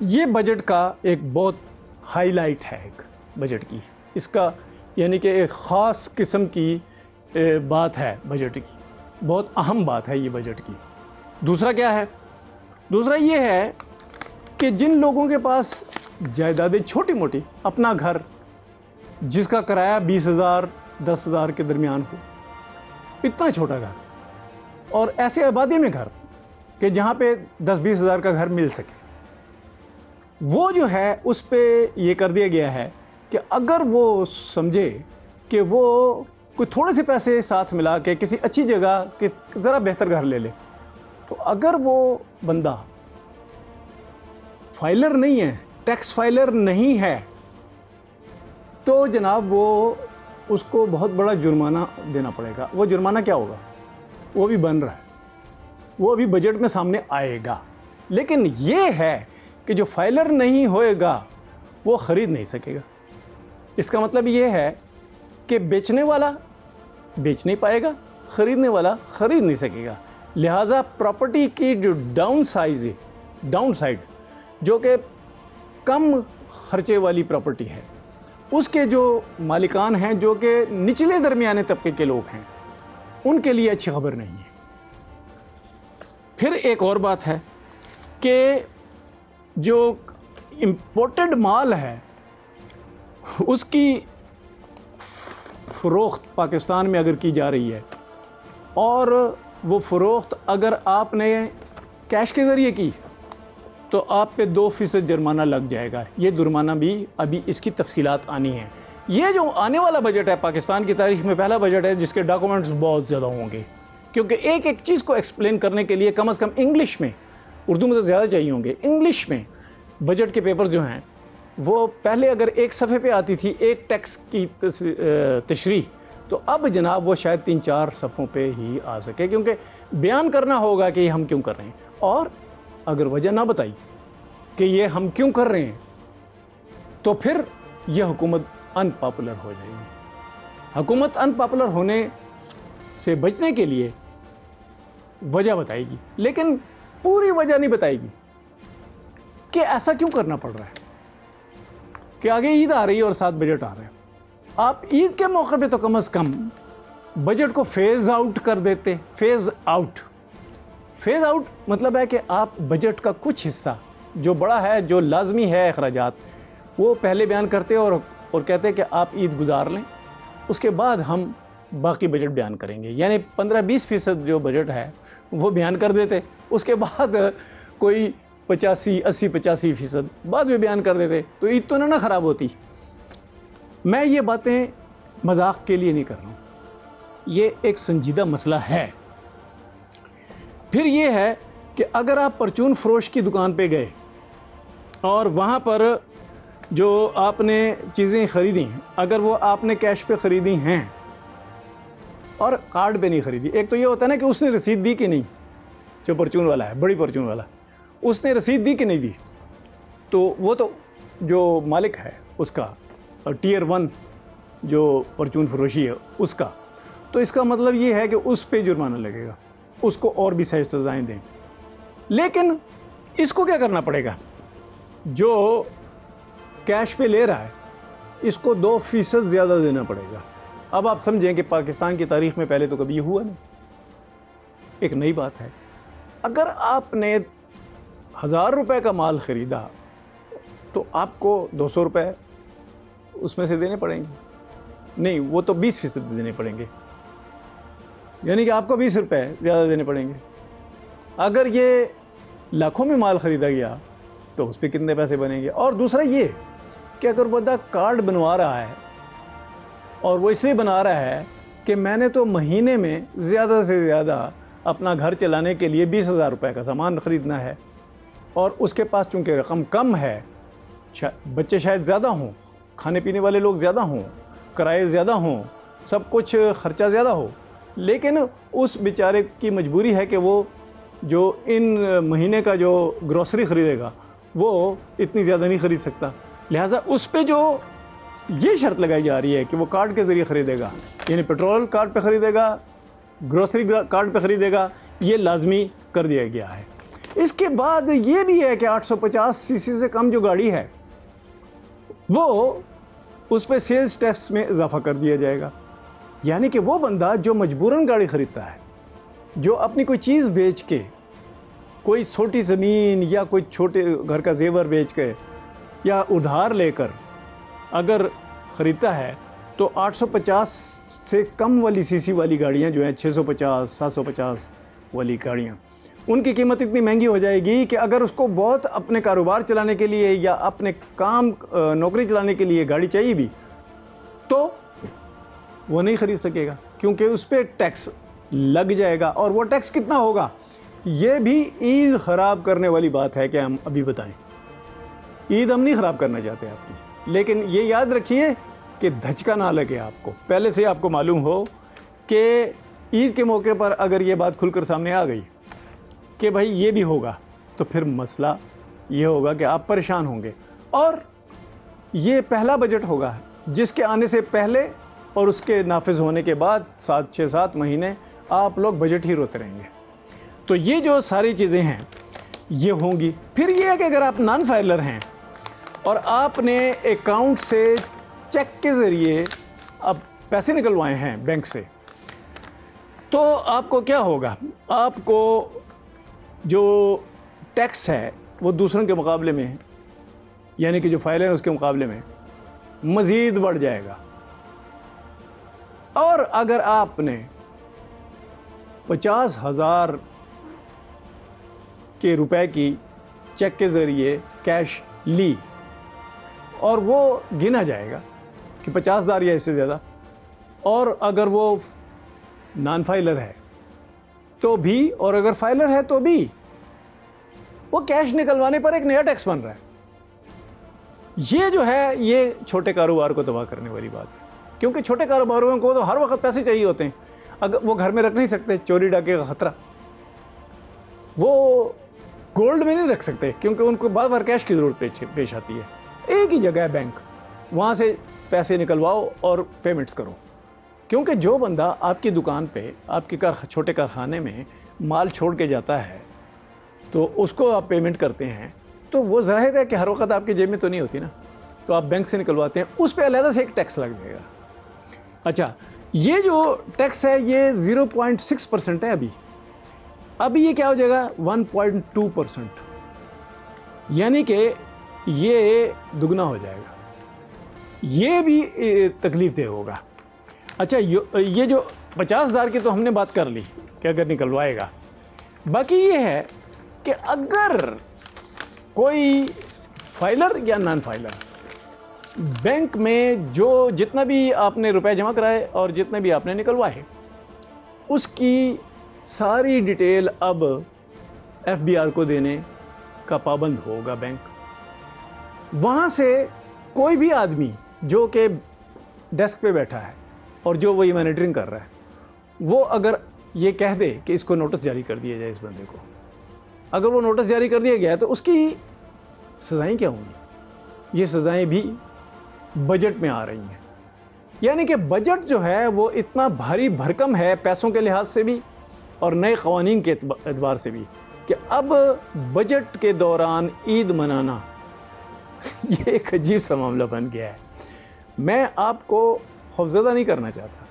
یہ بجٹ کا ایک بہت ہائی لائٹ ہے ایک بجٹ کی، اس کا یعنی کہ ایک خاص قسم کی بات ہے بجٹ کی، بہت اہم بات ہے یہ بجٹ کی۔ دوسرا کیا ہے؟ دوسرا یہ ہے کہ جن لوگوں کے پاس جائیدادیں چھوٹی موٹی، اپنا گھر جس کا کرایہ 20,000 10,000 کے درمیان ہو، اتنا چھوٹا گھر، اور ایسے آبادی میں گھر کہ جہاں پہ 10-20 ہزار کا گھر مل سکے، وہ جو ہے اس پہ یہ کر دیا گیا ہے کہ اگر وہ سمجھے کہ وہ کوئی تھوڑے سے پیسے ساتھ ملا کے کسی اچھی جگہ کہ ذرا بہتر گھر لے لے، تو اگر وہ بندہ فائلر نہیں ہے، ٹیکس فائلر نہیں ہے، تو جناب وہ اس کو بہت بڑا جرمانہ دینا پڑے گا۔ وہ جرمانہ کیا ہوگا؟ وہ بھی بن رہا ہے، وہ ابھی بجٹ میں سامنے آئے گا۔ لیکن یہ ہے کہ جو فائلر نہیں ہوئے گا وہ خرید نہیں سکے گا۔ اس کا مطلب یہ ہے کہ بیچنے والا بیچ نہیں پائے گا، خریدنے والا خرید نہیں سکے گا۔ لہٰذا پراپرٹی کی جو ڈاؤن سائڈ جو کہ کم خرچے والی پراپرٹی ہے، اس کے جو مالکان ہیں جو کہ نچلے درمیانے طبقے کے لوگ ہیں، ان کے لیے اچھی خبر نہیں ہے۔ پھر ایک اور بات ہے کہ جو امپورٹڈ مال ہے اس کی فروخت پاکستان میں اگر کی جا رہی ہے، اور وہ فروخت اگر آپ نے کیش کے ذریعے کی تو آپ پہ 2% جرمانہ لگ جائے گا۔ یہ جرمانہ بھی ابھی اس کی تفصیلات آنی ہیں۔ یہ جو آنے والا بجٹ ہے پاکستان کی تاریخ میں پہلا بجٹ ہے جس کے ڈاکومنٹس بہت زیادہ ہوں گے، کیونکہ ایک ایک چیز کو ایکسپلین کرنے کے لیے کم از کم انگلش میں، اردو میں تو زیادہ چاہیے ہوں گے، انگلش میں بجٹ کے پیپر جو ہیں وہ پہلے اگر ایک صفحے پہ آتی تھی ایک ٹیکس کی تشریح، تو اب جناب وہ شاید 3-4 صفحوں پہ ہی آ سکے، کیونکہ بیان کرنا ہوگا کہ یہ ہم کیوں کر رہے ہیں، اور اگر وجہ نہ بتائی کہ یہ ہم کیوں کر رہے ہیں تو پھر یہ حکومت ان پاپولر ہو جائے گی۔ حکومت ان پاپولر ہونے سے بچنے کے لیے وجہ بتائے گی، لیکن پوری وجہ نہیں بتائے گی کہ ایسا کیوں کرنا پڑ رہا ہے، کہ آگے عید آ رہی ہے اور ساتھ بجٹ آ رہا ہے۔ آپ عید کے موقع پہ تو کم از کم بجٹ کو فیز آؤٹ کر دیتے۔ فیز آؤٹ مطلب ہے کہ آپ بجٹ کا کچھ حصہ جو بڑا ہے، جو لازمی ہے اخراجات، وہ پہلے بیان کرتے اور کہتے کہ آپ عید گزار لیں، اس کے بعد ہم باقی بجٹ بیان کریں گے۔ یعنی 15-20% جو بجٹ ہے وہ بیان کر دیتے، اس کے بعد کوئی 80-85% بعد میں بیان کر دیتے، تو عید تو نہ خراب ہوتی۔ میں یہ باتیں مذاق کے لیے نہیں کر رہا ہوں، یہ ایک سنجیدہ مسئلہ ہے۔ پھر یہ ہے کہ اگر آپ پرچون فروش کی دکان پہ گئے اور وہاں پر جو آپ نے چیزیں خریدی ہیں، اگر وہ آپ نے کیش پہ خریدی ہیں اور کارڈ پہ نہیں خریدی، ایک تو یہ ہوتا ہے نا کہ اس نے رسید دی کہ نہیں، جو پرچون والا ہے، بڑی پرچون والا، اس نے رسید دی کہ نہیں دی، تو وہ تو جو مالک ہے اس کا، ٹیئر 1 جو پرچون فروشی ہے اس کا، تو اس کا مطلب یہ ہے کہ اس پہ جرمانہ لگے گا، اس کو اور بھی سزائیں دیں۔ لیکن اس کو کیا کرنا پڑے گا؟ جو کیش پہ لے رہا ہے اس کو 2% زیادہ دینا پڑے گا۔ اب آپ سمجھیں کہ پاکستان کی تاریخ میں پہلے تو کبھی یہ ہوا نہیں، ایک نئی بات ہے۔ اگر آپ نے 1000 روپے کا مال خریدا تو آپ کو 200 روپے اس میں سے دینے پڑیں گے، نہیں وہ تو 20% دینے پڑیں گے، یعنی کہ آپ کو 20 روپے زیادہ دینے پڑیں گے۔ اگر یہ لاکھوں میں مال خریدا گیا تو اس پہ کتنے پیسے بنیں گے؟ اور دوسرا یہ کہ اگر بندہ کارڈ بنوا رہا ہے اور وہ اس لیے بنا رہا ہے کہ میں نے تو مہینے میں زیادہ سے زیادہ اپنا گھر چلانے کے لیے 20,000 روپے کا سامان خریدنا ہے، اور اس کے پاس چونکہ رقم کم ہے، بچے شاید زیادہ ہوں، کھانے پینے والے لوگ زیادہ ہوں، کرائے زیادہ ہوں، سب کچھ خرچہ زیادہ ہو، لیکن اس بیچارے کی مجبوری ہے کہ وہ جو ان مہینے کا جو گروسری خریدے گا وہ اتنی زیادہ نہیں خرید سکتا، لہٰذا اس پہ جو یہ شرط لگائی جا رہی ہے کہ وہ کارڈ کے ذریعے خریدے گا، یعنی پیٹرول کارڈ پہ خریدے گا، گروسری کارڈ پہ خریدے گا، یہ لازمی کر دیا گیا ہے۔ اس کے بعد یہ بھی ہے کہ 850 سی سی سے کم جو گاڑی ہے وہ اس پہ سیلز ٹیکس میں اضافہ کر دیا جائے گا. یعنی کہ وہ بندہ جو مجبوراً گاڑی خریدتا ہے، جو اپنی کوئی چیز بیچ کے، کوئی چھوٹی زمین یا کوئی چھوٹے گھر کا زیور بیچ کے یا ادھار لے کر اگر خریدتا ہے، تو 850 سے کم والی سی سی والی گاڑیاں جو ہیں، 650 750 والی گاڑیاں، ان کی قیمت اتنی مہنگی ہو جائے گی کہ اگر اس کو بہت اپنے کاروبار چلانے کے لیے یا اپنے کام نوکری چلانے کے لیے گاڑی چاہیے بھی، تو وہ نہیں خرید سکے گا، کیونکہ اس پہ ٹیکس لگ جائے گا. اور وہ ٹیکس کتنا ہوگا، یہ بھی عید خراب کرنے والی بات ہے کہ ہم ابھی بتائیں. عید ہم نہیں خراب کرنا چاہتے آپ کی، لیکن یہ یاد رکھیے کہ دھچکا نہ لگے آپ کو، پہلے سے آپ کو معلوم ہو کہ عید کے موقع پر اگر یہ بات کھل کر سامنے آ گئی کہ بھائی یہ بھی ہوگا، تو پھر مسئلہ یہ ہوگا کہ آپ پریشان ہوں گے. اور یہ پہلا بجٹ ہوگا جس کے آنے سے پہلے اور اس کے نافذ ہونے کے بعد 6-7 مہینے آپ لوگ بجٹ ہی روتے رہیں گے. تو یہ جو ساری چیزیں ہیں یہ ہوں گی. پھر یہ ہے کہ اگر آپ نان فائلر ہیں اور آپ نے اکاؤنٹ سے چیک کے ذریعے اب پیسے نکلوائے ہیں بینک سے، تو آپ کو کیا ہوگا، آپ کو جو ٹیکس ہے وہ دوسروں کے مقابلے میں، یعنی کہ جو فائلر ہیں اس کے مقابلے میں مزید بڑھ جائے گا. اور اگر آپ نے 50,000 کے روپے کی چیک کے ذریعے کیش لی اور وہ گنا جائے گا کہ 50,000 یا اس سے زیادہ، اور اگر وہ نان فائلر ہے تو بھی، اور اگر فائلر ہے تو بھی، وہ کیش نکلوانے پر ایک نیا ٹیکس بن رہا ہے. یہ جو ہے یہ چھوٹے کاروبار کو تباہ کرنے والی بات ہے، کیونکہ چھوٹے کاروباروں کو تو ہر وقت پیسے چاہیے ہوتے ہیں. اگر وہ گھر میں رکھ نہیں سکتے، چوری ڈاکے کا خطرہ، وہ گولڈ میں نہیں رکھ سکتے کیونکہ ان کو بار بار کیش کی ضرورت پیش آتی ہے. ایک ہی جگہ ہے بینک، وہاں سے پیسے نکلواؤ اور پیمنٹس کرو. کیونکہ جو بندہ آپ کی دکان پہ، آپ کے چھوٹے کارخانے میں مال چھوڑ کے جاتا ہے تو اس کو آپ پیمنٹ کرتے ہیں، تو وہ ظاہر ہے کہ ہر وقت آپ کی جیب میں تو نہیں ہوتی نا، تو آپ بینک سے نکلواتے ہیں، اس پہ علیحدہ سے ایک ٹیکس لگ جائے گا. اچھا، یہ جو ٹیکس ہے یہ 0.6% ہے ابھی یہ کیا ہو جائے گا 1.2%، یعنی کہ یہ دگنا ہو جائے گا. یہ بھی تکلیف دہ ہوگا. اچھا، یہ جو 50,000 کی تو ہم نے بات کر لی کہ اگر نکلوائے گا. باقی یہ ہے کہ اگر کوئی فائلر یا نان فائلر بینک میں جو جتنا بھی آپ نے روپے جمع کرائے اور جتنے بھی آپ نے نکلوائے، اس کی ساری ڈیٹیل اب FBR کو دینے کا پابند ہوگا بینک. وہاں سے کوئی بھی آدمی جو کہ ڈیسک پہ بیٹھا ہے اور جو وہی مانیٹرنگ کر رہا ہے، وہ اگر یہ کہہ دے کہ اس کو نوٹس جاری کر دیا جائے، اس بندے کو اگر وہ نوٹس جاری کر دیا گیا ہے تو اس کی سزائیں کیا ہوں گی؟ یہ سزائیں بھی بجٹ میں آ رہی ہیں. یعنی کہ بجٹ جو ہے وہ اتنا بھاری بھرکم ہے پیسوں کے لحاظ سے بھی اور نئے قوانین کے اعتبار سے بھی، کہ اب بجٹ کے دوران عید منانا یہ ایک عجیب سا معاملہ بن گیا ہے. میں آپ کو خوفزدہ نہیں کرنا چاہتا،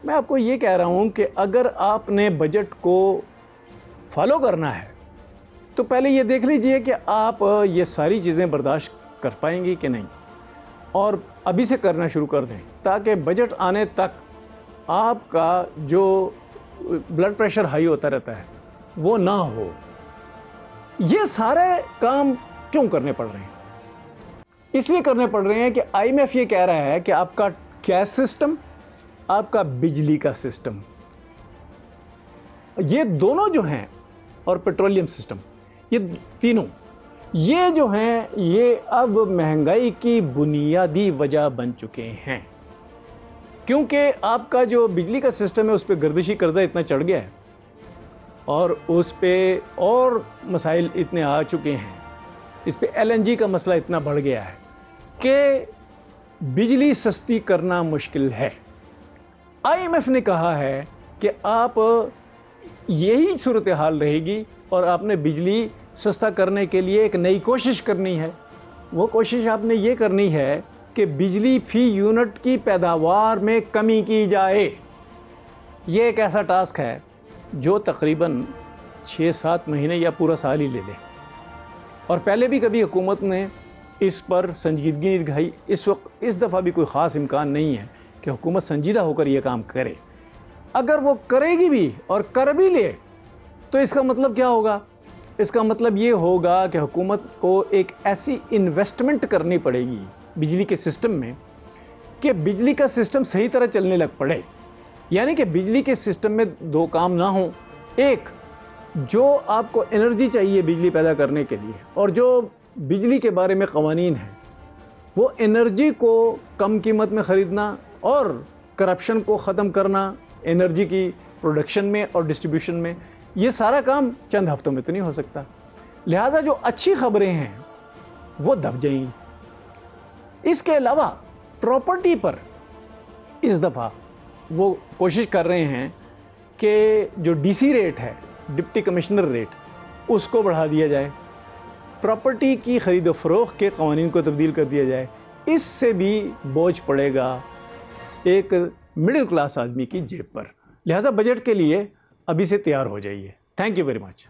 میں آپ کو یہ کہہ رہا ہوں کہ اگر آپ نے بجٹ کو فالو کرنا ہے تو پہلے یہ دیکھ لیجئے کہ آپ یہ ساری چیزیں برداشت کر پائیں گی کہ نہیں، اور ابھی سے کرنا شروع کر دیں تاکہ بجٹ آنے تک آپ کا جو بلڈ پریشر ہائی ہوتا رہتا ہے وہ نہ ہو. یہ سارے کام کیوں کرنے پڑ رہے ہیں؟ اس لیے کرنے پڑ رہے ہیں کہ IMF یہ کہہ رہا ہے کہ آپ کا گیس سسٹم، آپ کا بجلی کا سسٹم، یہ دونوں جو ہیں، اور پیٹرولیم سسٹم، یہ تینوں یہ جو ہیں یہ اب مہنگائی کی بنیادی وجہ بن چکے ہیں. کیونکہ آپ کا جو بجلی کا سسٹم ہے اس پہ گردشی قرضہ اتنا چڑھ گیا ہے اور اس پہ اور مسائل اتنے آ چکے ہیں، اس پہ LNG کا مسئلہ اتنا بڑھ گیا ہے کہ بجلی سستی کرنا مشکل ہے. IMF نے کہا ہے کہ آپ یہی صورتحال رہے گی اور آپ نے بجلی سستا کرنے کے لیے ایک نئی کوشش کرنی ہے۔ وہ کوشش آپ نے یہ کرنی ہے کہ بجلی فی یونٹ کی پیداوار میں کمی کی جائے۔ یہ ایک ایسا ٹاسک ہے جو تقریباً 6-7 مہینے یا پورا سال ہی لے لے، اور پہلے بھی کبھی حکومت نے اس پر سنجیدگی نہیں دکھائی۔ اس دفعہ بھی کوئی خاص امکان نہیں ہے کہ حکومت سنجیدہ ہو کر یہ کام کرے۔ اگر وہ کرے گی بھی اور کر بھی لے تو اس کا مطلب کیا ہوگا؟ اس کا مطلب یہ ہوگا کہ حکومت کو ایک ایسی انویسٹمنٹ کرنی پڑے گی بجلی کے سسٹم میں کہ بجلی کا سسٹم صحیح طرح چلنے لگ پڑے۔ یعنی کہ بجلی کے سسٹم میں دو کام نہ ہوں، ایک جو آپ کو انرجی چاہیے بجلی پیدا کرنے کے لیے اور جو بجلی کے بارے میں قوانین ہیں، وہ انرجی کو کم قیمت میں خریدنا اور کرپشن کو ختم کرنا انرجی کی پروڈکشن میں اور ڈسٹریبیوشن میں، یہ سارا کام چند ہفتوں میں تو نہیں ہو سکتا۔ لہٰذا جو اچھی خبریں ہیں وہ دب جائیں گی۔ اس کے علاوہ پراپرٹی پر اس دفعہ وہ کوشش کر رہے ہیں کہ جو ڈی سی ریٹ ہے، ڈپٹی کمشنر ریٹ، اس کو بڑھا دیا جائے، پراپرٹی کی خرید و فروخت کے قوانین کو تبدیل کر دیا جائے۔ اس سے بھی بوجھ پڑے گا ایک مڈل کلاس آدمی کی جیب پر۔ لہٰذا بجٹ کے لیے ابھی سے تیار ہو جائیے۔ Thank you very much.